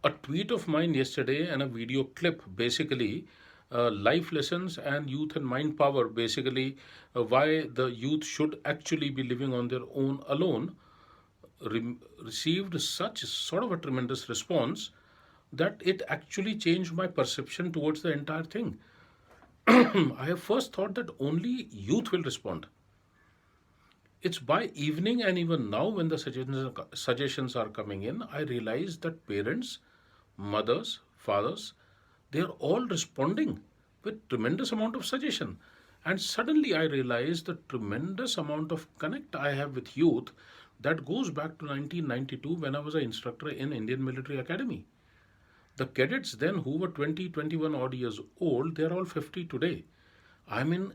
A tweet of mine yesterday and a video clip, basically life lessons and youth and mind power, basically why the youth should actually be living on their own alone, received such sort of a tremendous response that it actually changed my perception towards the entire thing. I have first thought that only youth will respond. It's by evening, and even now, when the suggestions are coming in, I realize that parents, mothers, fathers, they are all responding with tremendous amount of suggestion. And suddenly I realize the tremendous amount of connect I have with youth that goes back to 1992 when I was an instructor in Indian Military Academy. The cadets then who were 20, 21 odd years old, they're all 50 today. I'm in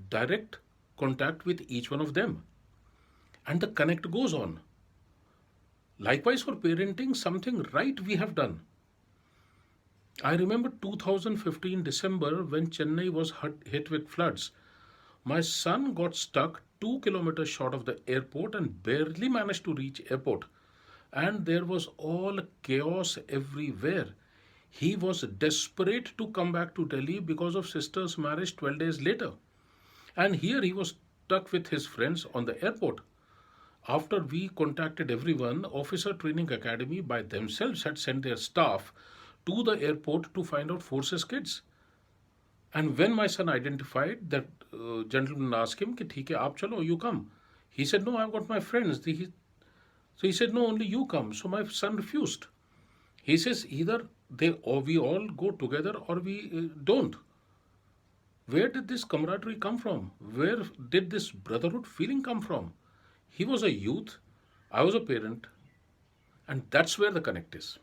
direct contact with each one of them. And the connect goes on. Likewise, for parenting, something right we have done. I remember 2015 December when Chennai was hit with floods. My son got stuck 2 kilometers short of the airport and barely managed to reach airport. And there was all chaos everywhere. He was desperate to come back to Delhi because of sister's marriage 12 days later. And here he was stuck with his friends on the airport. After we contacted everyone, Officer Training Academy by themselves had sent their staff to the airport to find out forces kids. And when my son identified, that gentleman asked him, कि ठीक है आप चलो, you come. He said, no, I've got my friends. So he said, no, only you come. So my son refused. He says, either they or we all go together or we don't. Where did this camaraderie come from? Where did this brotherhood feeling come from? He was a youth, I was a parent, and that's where the connect is.